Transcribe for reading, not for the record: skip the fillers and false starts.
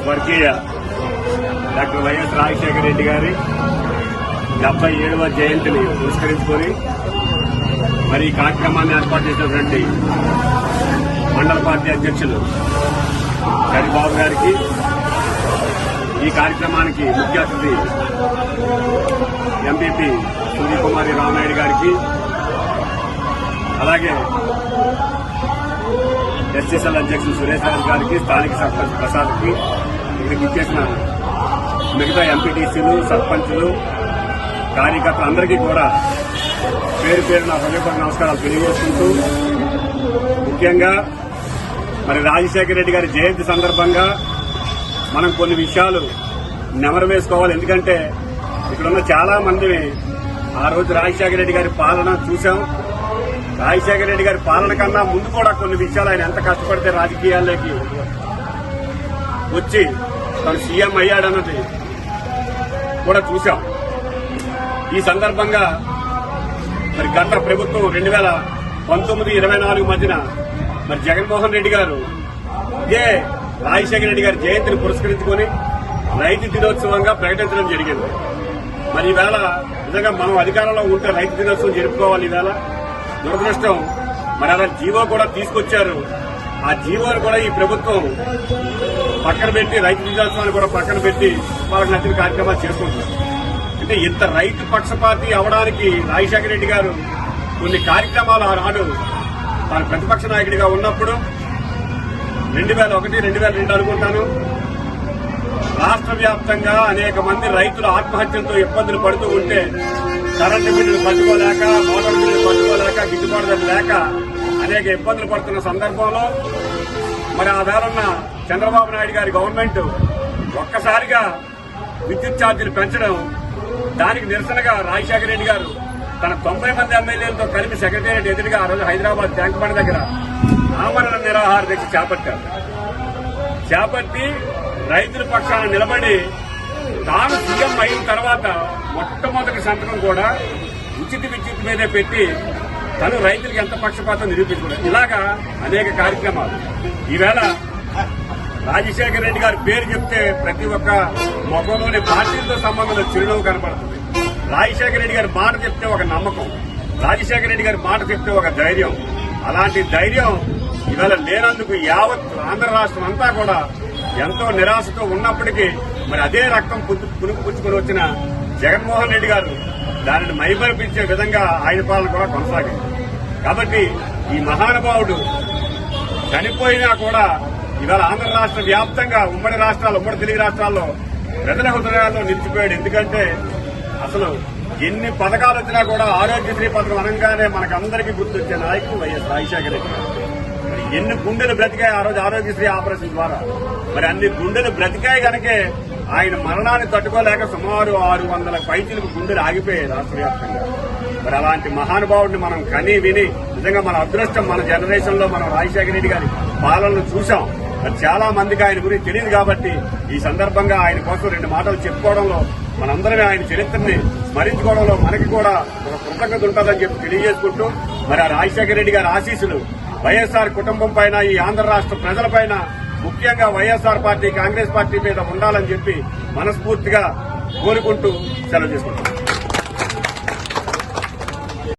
స్వర్గీయ doctor YS Rajasekhara Reddy గారి 77వ జయంతిని పురస్కరించుకొని మరి ఈ కార్యక్రమాన్ని ఏర్పాటు చేసినటువంటి మండల పార్టీ అధ్యక్షులు హరిబాబు గారికి, ఈ కార్యక్రమానికి ముఖ్య అతిథి ఎంపీపీ సూర్యకుమారి రామనాయుడు గారికి, అలాగే ఎస్సీసీఎల్ అధ్యక్షులు సురేష్ రాజు గారికి, స్థానిక సర్పంచ్ ప్రసాద్కి, ఇక్కడికి ఇచ్చేసిన మిగతా ఎంపీటీసీలు, సర్పంచులు, కార్యకర్తలు అందరికీ కూడా పేరు పేరున హృదయపూర్వక నమస్కారాలు తెలియజేసుకుంటూ, ముఖ్యంగా మరి రాజశేఖర రెడ్డి గారి జయంతి సందర్భంగా మనం కొన్ని విషయాలు నెమరు వేసుకోవాలి. ఎందుకంటే ఇక్కడున్న చాలా మంది ఆ రోజు రాజశేఖర రెడ్డి గారి పాలన చూశాం. రాజశేఖర రెడ్డి గారి పాలన కన్నా ముందు కూడా కొన్ని విషయాలు ఆయన ఎంత కష్టపడితే రాజకీయాల్లోకి వచ్చి తను సీఎం అయ్యాడన్నది కూడా చూశాం. ఈ సందర్భంగా మరి గత ప్రభుత్వం 2019-24 మధ్యన మరి జగన్మోహన్ రెడ్డి గారు ఇదే రాజశేఖర రెడ్డి గారి జయంతిని పురస్కరించుకొని రైతు దినోత్సవంగా ప్రకటించడం జరిగింది. మరి ఈవేళ నిజంగా మనం అధికారంలో ఉంటే రైతు దినోత్సవం జరుపుకోవాలి. ఈవేళ దురదృష్టం మరి అలా జీవో కూడా తీసుకొచ్చారు. ఆ జీవోను కూడా ఈ ప్రభుత్వం పక్కన పెట్టి రైతు దినోత్సవాన్ని కూడా పక్కన పెట్టి వాళ్ళకి నచ్చిన కార్యక్రమాలు చేసుకుంటున్నారు. అంటే ఇంత రైతు పక్షపాతి అవడానికి రాజశేఖర రెడ్డి గారు కొన్ని కార్యక్రమాలు ఆనాడు తాను ప్రతిపక్ష నాయకుడిగా ఉన్నప్పుడు 2001-2002 అనుకుంటాను, రాష్ట్ర వ్యాప్తంగా అనేక మంది రైతులు ఆత్మహత్యలతో ఇబ్బందులు పడుతూ ఉంటే కరెంటు బిల్లులు పట్టుకోలేక, మోటార్ బిల్లులు పట్టుకోలేక, గిట్టుబాటు ధర లేక అనేక ఇబ్బందులు పడుతున్న సందర్భంలో మరి ఆ వేళన్న చంద్రబాబు నాయుడు గారి గవర్నమెంట్ ఒక్కసారిగా విద్యుత్ ఛార్జీలు పెంచడం, దానికి నిరసనగా రాజశేఖర రెడ్డి గారు తన 90 మంది ఎమ్మెల్యేలతో కలిపి సెక్రటేరియట్ ఎదురుగా ఆ రోజు హైదరాబాద్ ట్యాంక్ బండ్ దగ్గర ఆమరణ నిరాహార దీక్ష చేపట్టి రైతుల పక్షాన నిలబడి తాను సీఎం అయిన తర్వాత మొట్టమొదటి సంతకం కూడా ఉచిత విద్యుత్ మీదే పెట్టి తను రైతులకు ఎంత పక్షపాతం నిరూపించుకున్నారు. ఇలాగా అనేక కార్యక్రమాలు. ఈవేళ రాజశేఖర రెడ్డి గారి పేరు చెప్తే ప్రతి ఒక్క మొక్కలోని పార్టీలతో సంబంధంలో చిరునవ్వు కనపడుతుంది. రాజశేఖర రెడ్డి గారి మాట చెప్తే ఒక నమ్మకం, రాజశేఖర రెడ్డి గారి మాట చెప్తే ఒక ధైర్యం. అలాంటి ధైర్యం ఇవాళ లేనందుకు యావత్ ఆంధ్ర రాష్ట్రం అంతా కూడా ఎంతో నిరాశతో ఉన్నప్పటికీ మరి అదే రక్తం పుచ్చుకుని వచ్చిన జగన్మోహన్ రెడ్డి గారు దానిని మైమరిపించే విధంగా ఆయన పాలన కూడా కొనసాగింది. కాబట్టి ఈ మహానుభావుడు చనిపోయినా కూడా ఇవాళ ఆంధ్ర రాష్ట్ర వ్యాప్తంగా ఉమ్మడి తెలుగు రాష్ట్రాల్లో ప్రజల హృదయాల్లో నిలిచిపోయాడు. ఎందుకంటే అసలు ఎన్ని పథకాలు వచ్చినా కూడా ఆరోగ్యశ్రీ పథకం అనగానే మనకందరికీ గుర్తొచ్చే నాయకుడు వైఎస్ రాజశేఖర రెడ్డి. మరి ఎన్ని గుండెలు బ్రతికాయి ఆ రోజు ఆరోగ్యశ్రీ ఆపరేషన్ ద్వారా. మరి అన్ని గుండెలు బ్రతికాయి కనుకే ఆయన మరణాన్ని తట్టుకోలేక సుమారు 600 పైచీలకు గుండెలు ఆగిపోయాయి రాష్ట్ర వ్యాప్తంగా. మరి అలాంటి మహానుభావుడిని మనం కని విని నిజంగా మన అదృష్టం, మన జనరేషన్ లో మనం రాజశేఖర రెడ్డి గారి పాలనను చూశాం. మరి చాలా మందికి ఆయన గురించి తెలియదు కాబట్టి ఈ సందర్భంగా ఆయన కోసం 2 మాటలు చెప్పుకోవడంలో, మనందరమే ఆయన చరిత్రని స్మరించుకోవడంలో మనకి కూడా ఒక కృతజ్ఞత ఉంటుందని చెప్పి తెలియజేసుకుంటూ, మరి ఆ రాజశేఖర రెడ్డి గారి ఆశీస్సులు వైఎస్ఆర్ కుటుంబం పైన, ఈ ఆంధ్ర రాష్ట్ర ప్రజలపైన, ముఖ్యంగా వైఎస్ఆర్ పార్టీ, కాంగ్రెస్ పార్టీ మీద ఉండాలని చెప్పి మనస్ఫూర్తిగా కోరుకుంటూ సెలవు చేసుకుంటాం.